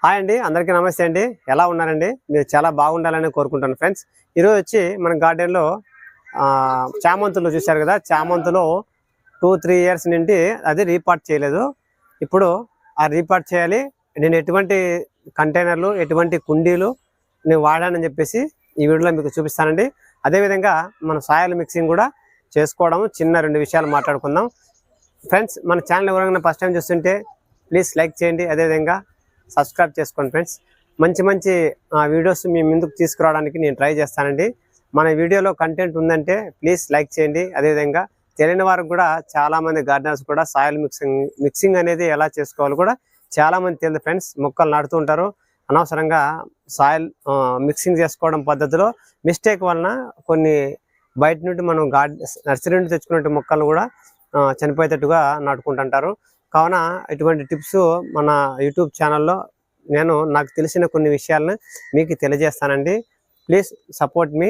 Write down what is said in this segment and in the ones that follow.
Hi అండి, అందరికీ నమస్తే అండి. ఎలా ఉన్నారండి? మీరు చాలా బాగుండాలని కోరుకుంటాను ఫ్రెండ్స్. ఈరోజు వచ్చి మన గార్డెన్లో చామంతులు చూశారు కదా, చామంతులు 2-3 ఇయర్స్ నుండి అది రీపార్ట్ చేయలేదు. ఇప్పుడు ఆ రీపార్ట్ చేయాలి. నేను ఎటువంటి కంటైనర్లు, ఎటువంటి కుండీలు నేను వాడానని చెప్పేసి ఈ వీడియోలో మీకు చూపిస్తానండి. అదేవిధంగా మన సాయిల్ మిక్సింగ్ కూడా చేసుకోవడం, చిన్న 2 విషయాలు మాట్లాడుకుందాం ఫ్రెండ్స్. మన ఛానల్ ఎవరైనా ఫస్ట్ టైం చూస్తుంటే ప్లీజ్ లైక్ చేయండి, అదేవిధంగా సబ్స్క్రైబ్ చేసుకోండి ఫ్రెండ్స్. మంచి మంచి వీడియోస్ మీ ముందుకు తీసుకురావడానికి నేను ట్రై చేస్తానండి. మన వీడియోలో కంటెంట్ ఉందంటే ప్లీజ్ లైక్ చేయండి. అదేవిధంగా తెలియని వారికి కూడా చాలామంది గార్డెనర్స్ కూడా సాయిల్ మిక్సింగ్ అనేది ఎలా చేసుకోవాలో కూడా చాలామంది తెలియదు ఫ్రెండ్స్. మొక్కలు నాటుతూ ఉంటారు, అనవసరంగా సాయిల్ మిక్సింగ్ చేసుకోవడం పద్ధతిలో మిస్టేక్ వలన కొన్ని బయట నుండి మనం నర్సరీ నుండి తెచ్చుకునే మొక్కలు కూడా చనిపోయేటట్టుగా నాటుకుంటుంటారు. కావున ఇటువంటి టిప్స్ మన యూట్యూబ్ ఛానల్లో నాకు తెలిసిన కొన్ని విషయాలను మీకు తెలియజేస్తానండి. ప్లీజ్ సపోర్ట్ మీ.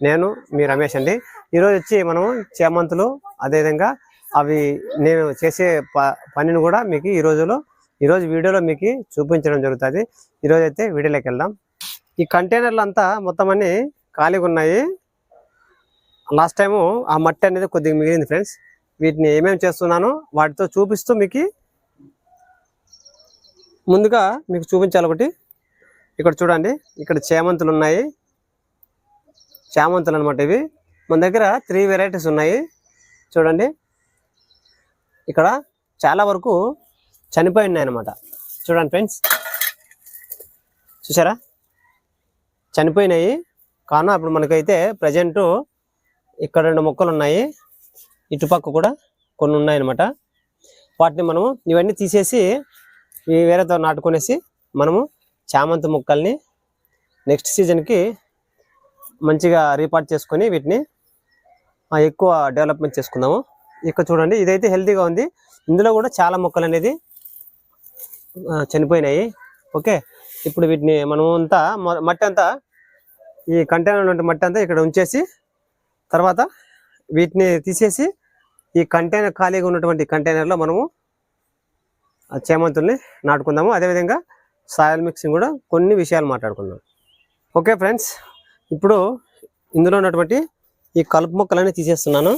నేను మీ రమేష్ అండి. ఈరోజు వచ్చి మనం చేమంతులు, అదేవిధంగా అవి నేను చేసే పనిని కూడా మీకు ఈరోజు వీడియోలో మీకు చూపించడం జరుగుతుంది. ఈరోజు అయితే వీడియోలోకి వెళ్దాం. ఈ కంటైనర్లు అంతా మొత్తం అన్ని ఖాళీగా ఉన్నాయి. లాస్ట్ టైము ఆ మట్టి అనేది కొద్దిగా మిగిలింది ఫ్రెండ్స్. వీటిని ఏమేమి చేస్తున్నానో వాటితో చూపిస్తూ మీకు ముందుగా మీకు చూపించాలి. ఒకటి ఇక్కడ చూడండి, ఇక్కడ చేమంతులు ఉన్నాయి. చామంతులు అనమాట ఇవి. మన దగ్గర 3 వెరైటీస్ ఉన్నాయి. చూడండి, ఇక్కడ చాలా వరకు చనిపోయి ఉన్నాయి అనమాట. చూడండి ఫ్రెండ్స్, చూసారా, చనిపోయినాయి. కావున ఇప్పుడు మనకైతే ప్రజెంటు ఇక్కడ 2 మొక్కలు ఉన్నాయి, ఇటుపక్క కూడా కొన్ని ఉన్నాయన్నమాట. వాటిని మనము ఇవన్నీ తీసేసి వేరేతో నాటుకునేసి మనము చామంతి మొక్కల్ని నెక్స్ట్ సీజన్కి మంచిగా రీపార్ట్ చేసుకొని వీటిని ఎక్కువ డెవలప్మెంట్ చేసుకుందాము. ఇక్కడ చూడండి, ఇదైతే హెల్తీగా ఉంది. ఇందులో కూడా చాలా మొక్కలు అనేది చనిపోయినాయి. ఓకే, ఇప్పుడు వీటిని మనము అంతా మట్టి అంతా ఈ కంటైనర్లో ఉంటే మట్టి అంతా ఇక్కడ ఉంచేసి తర్వాత వీటిని తీసేసి ఈ కంటైనర్ ఖాళీగా ఉన్నటువంటి కంటైనర్లో మనము చేమంతుల్ని నాటుకుందాము. అదేవిధంగా సాయిల్ మిక్సింగ్ కూడా కొన్ని విషయాలు మాట్లాడుకుందాం. ఓకే ఫ్రెండ్స్, ఇప్పుడు ఇందులో ఉన్నటువంటి ఈ కలుపు మొక్కలన్నీ తీసేస్తున్నాను.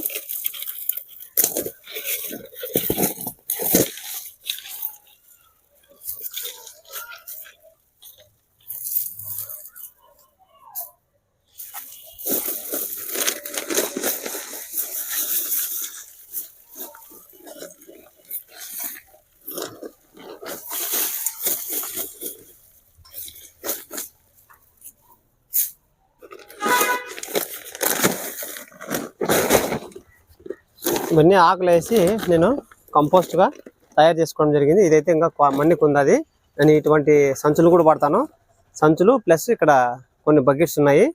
ఇవన్నీ ఆకులు వేసి నేను కంపోస్ట్గా తయారు చేసుకోవడం జరిగింది. ఇదైతే ఇంకా మన్నికి ఉంది. అది నేను ఇటువంటి సంచులు కూడా పడతాను. సంచులు ప్లస్ ఇక్కడ కొన్ని బకెట్స్ ఉన్నాయి.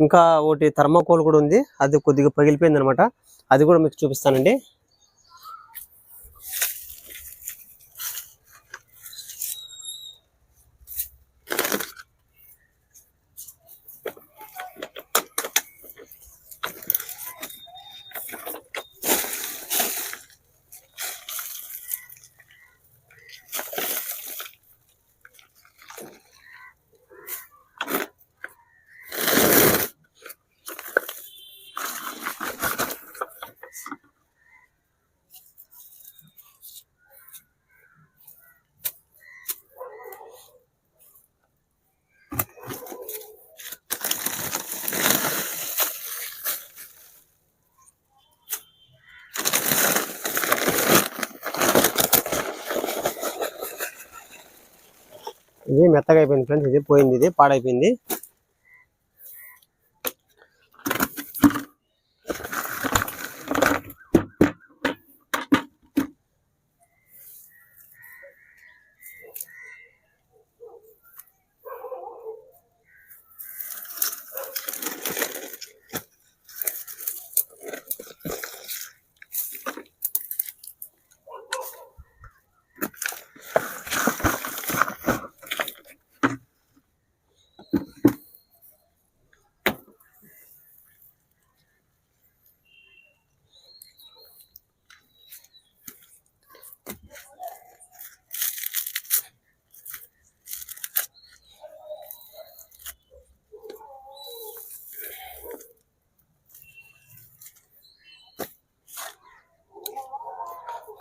ఇంకా ఒకటి థర్మాకోల్ కూడా ఉంది, అది కొద్దిగా పగిలిపోయింది అనమాట. అది కూడా మీకు చూపిస్తానండి. ఇది మెత్తగా అయిపోయింది ఫ్రెండ్స్, ఇది పోయింది, ఇది పాడైపోయింది.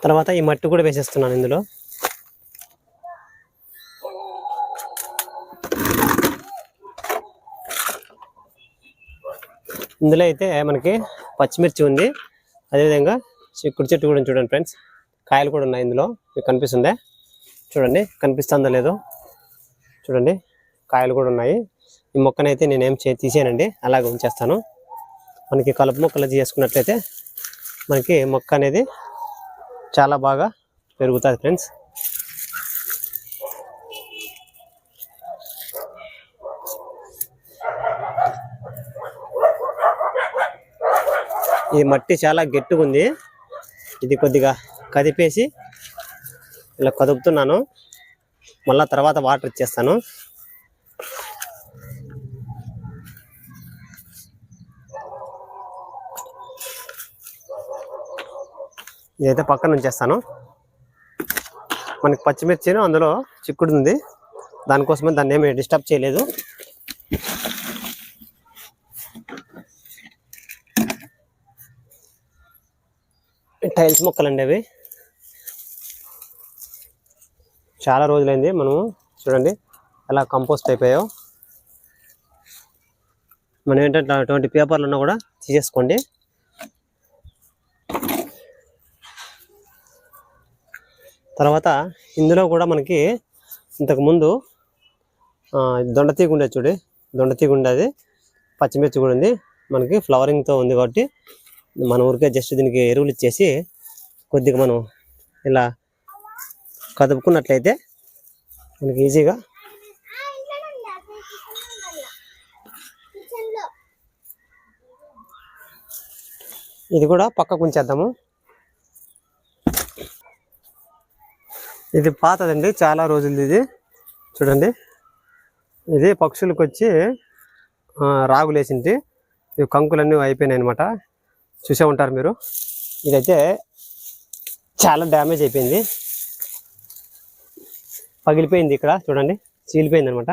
తర్వాత ఈ మట్టి కూడా వేసేస్తున్నాను ఇందులో. ఇందులో అయితే మనకి పచ్చిమిర్చి ఉంది, అదేవిధంగా చిక్కుడు చెట్టు కూడా చూడండి ఫ్రెండ్స్, కాయలు కూడా ఉన్నాయి ఇందులో. మీకు కనిపిస్తుందే చూడండి, కనిపిస్తుందో లేదో చూడండి, కాయలు కూడా ఉన్నాయి. ఈ మొక్కనైతే నేనేం తీసానండి, అలాగే ఉంచేస్తాను. మనకి కలుపు మొక్కలు చేసుకున్నట్లయితే మనకి మొక్క అనేది చాలా బాగా పెరుగుతుంది ఫ్రెండ్స్. ఈ మట్టి చాలా గట్టిగా ఉంది, ఇది కొద్దిగా కదిపేసి ఇలా కదుపుతున్నాను, మళ్ళా తర్వాత వాటర్ ఇచ్చేస్తాను. ఇదైతే పక్కన ఉంచేస్తాను. మనకి పచ్చిమిర్చిను అందులో చిక్కుడు ఉంది, దానికోసమే దాన్ని ఏమి డిస్టర్బ్ చేయలేదు. టైల్స్ మొక్కలండి అవి, చాలా రోజులైంది మనము చూడండి ఎలా కంపోస్ట్ అయిపోయాయో. మనం ఏంటంటే అటువంటి పేపర్లు ఉన్నా కూడా తీసేసుకోండి. తర్వాత ఇందులో కూడా మనకి ఇంతకుముందు దొండతీగ ఉండేది చూడండి, దొండతీగ ఉండేది, పచ్చిమిర్చి కూడా ఉంది, మనకి ఫ్లవరింగ్తో ఉంది. కాబట్టి మన ఊరికే జస్ట్ దీనికి ఎరువులు ఇచ్చేసి కొద్దిగా మనం ఇలా కదుపుకున్నట్లయితే మనకి ఈజీగా ఇది కూడా పక్కకు ఉంచేద్దాము. ఇది పాతదండి, చాలా రోజులది. ఇది చూడండి, ఇది పక్షులకు వచ్చి రాగులేసింటి, ఇవి కంకులన్నీ అయిపోయినాయి అనమాట, చూసే ఉంటారు మీరు. ఇదైతే చాలా డ్యామేజ్ అయిపోయింది, పగిలిపోయింది, ఇక్కడ చూడండి చీలిపోయింది అనమాట.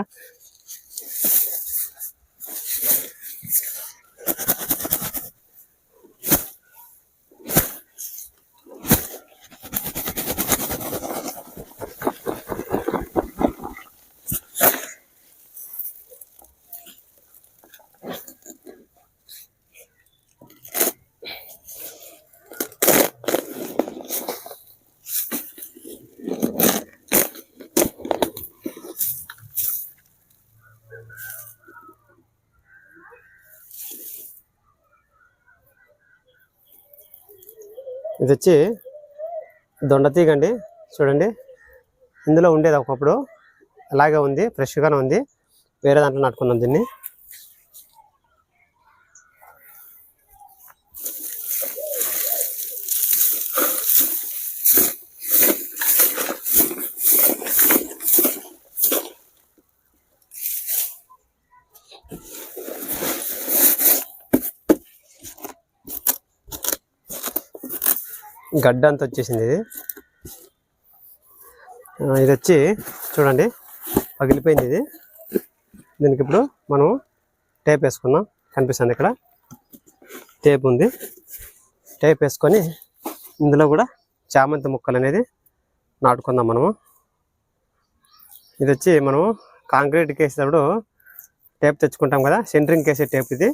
ఇది వచ్చి దొండతీగ అండి, చూడండి ఇందులో ఉండేది ఒకప్పుడు, అలాగే ఉంది, ఫ్రెష్గానే ఉంది. వేరే దాంట్లో నాటుకున్నాం దీన్ని. గడ్డ అంతా వచ్చేసింది. ఇది వచ్చి చూడండి పగిలిపోయింది. ఇది దీనికి ఇప్పుడు మనం టేప్ వేసుకున్నాం, కనిపిస్తుంది ఇక్కడ టేప్ ఉంది. టేప్ వేసుకొని ఇందులో కూడా చామంతి మొక్కలు అనేది నాటుకుందాం మనము. ఇది వచ్చి మనము కాంక్రీట్కి వేసేటప్పుడు టేప్ తెచ్చుకుంటాం కదా, సెంటరింగ్కి వేసే టేప్ ఇది.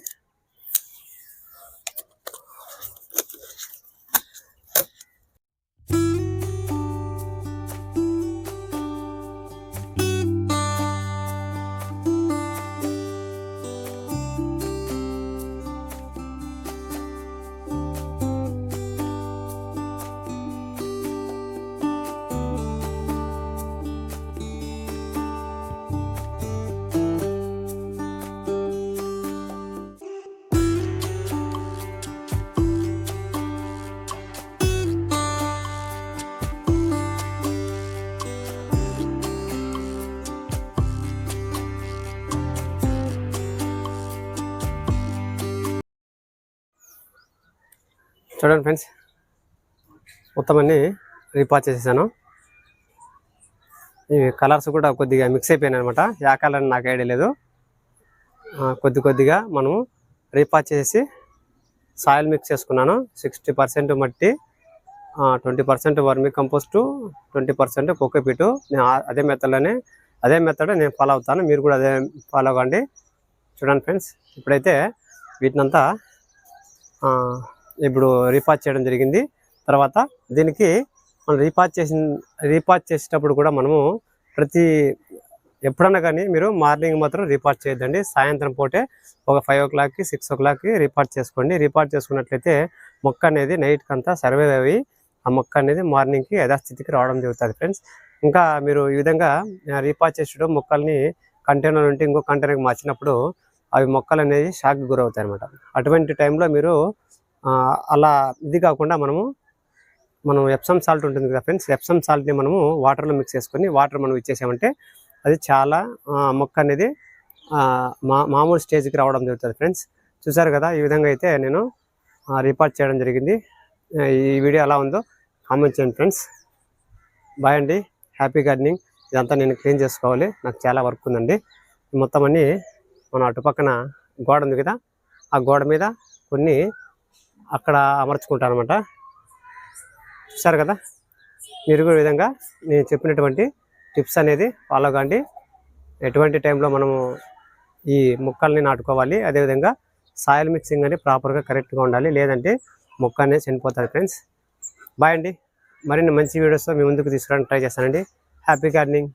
చూడండి ఫ్రెండ్స్, మొత్తం అన్నీ రీపాచ్ చేసేసాను. ఈ కలర్స్ కూడా కొద్దిగా మిక్స్ అయిపోయినాయి అనమాట, యా కలర్ నాకు ఐడియా లేదు. కొద్దిగా మనము రీపాచ్ చేసి సాయిల్ మిక్స్ చేసుకున్నాను. 60% మట్టి, 20% వర్మి కంపోస్ట్, 20% కోకోపీటు. నేను అదే మెథడ్ నేను ఫాలో అవుతాను, మీరు కూడా అదే ఫాలో అవ్వండి. చూడండి ఫ్రెండ్స్, ఇప్పుడైతే వీటినంతా ఇప్పుడు రీపాచ్ చేయడం జరిగింది. తర్వాత దీనికి మనం రీపాచ్ చేసేటప్పుడు కూడా మనము ఎప్పుడన్నా కానీ మీరు మార్నింగ్ మాత్రం రీపాచ్ చేయొద్దండి. సాయంత్రం పూటే ఒక 5 o'clockకి 6 o'clockకి రీపాచ్ చేసుకోండి. రీపాచ్ చేసుకున్నట్లయితే మొక్క అనేది నైట్కి అంతా సర్వైవ్ అయ్యి ఆ మొక్క అనేది మార్నింగ్కి యథాస్థితికి రావడం జరుగుతుంది ఫ్రెండ్స్. ఇంకా మీరు ఈ విధంగా రీపాచ్ చేసడం మొక్కల్ని కంటైనర్ నుండి ఇంకో కంటైనర్కి మార్చినప్పుడు అవి మొక్కలు అనేది షాక్కి గురవుతాయి అనమాట. అటువంటి టైంలో మీరు అలా ఇది కాకుండా మనం ఎప్సమ్ సాల్ట్ ఉంటుంది కదా ఫ్రెండ్స్, ఎప్సమ్ సాల్ట్ని మనము వాటర్లో మిక్స్ చేసుకొని వాటర్ మనం ఇచ్చేసామంటే అది చాలా మొక్క అనేది మామూలు స్టేజ్కి రావడం జరుగుతుంది ఫ్రెండ్స్. చూసారు కదా, ఈ విధంగా అయితే నేను రీపాచ్ చేయడం జరిగింది. ఈ వీడియో ఎలా ఉందో కామెంట్ చేయండి ఫ్రెండ్స్. బాయ్ అండి, హ్యాపీ గార్డెనింగ్. ఇదంతా నేను క్లీన్ చేసుకోవాలి, నాకు చాలా వర్క్ ఉందండి. మొత్తం అన్నీ మనం అటుపక్కన గోడ ఉంది కదా, ఆ గోడ మీద కొన్ని అక్కడ అమర్చుకుంటాను అనమాట. చూసారు కదా, మీరు కూడా విధంగా నేను చెప్పినటువంటి టిప్స్ అనేది ఫాలో కాండి. ఎటువంటి టైంలో మనము ఈ మొక్కల్ని నాటుకోవాలి, అదేవిధంగా సాయిల్ మిక్సింగ్ అనేది ప్రాపర్గా కరెక్ట్గా ఉండాలి, లేదంటే మొక్క అనేది చనిపోతుంది ఫ్రెండ్స్. బాయ్ అండి, మరిన్ని మంచి వీడియోస్తో మీ ముందుకు తీసుకురావడానికి ట్రై చేస్తానండి. Happy gardening.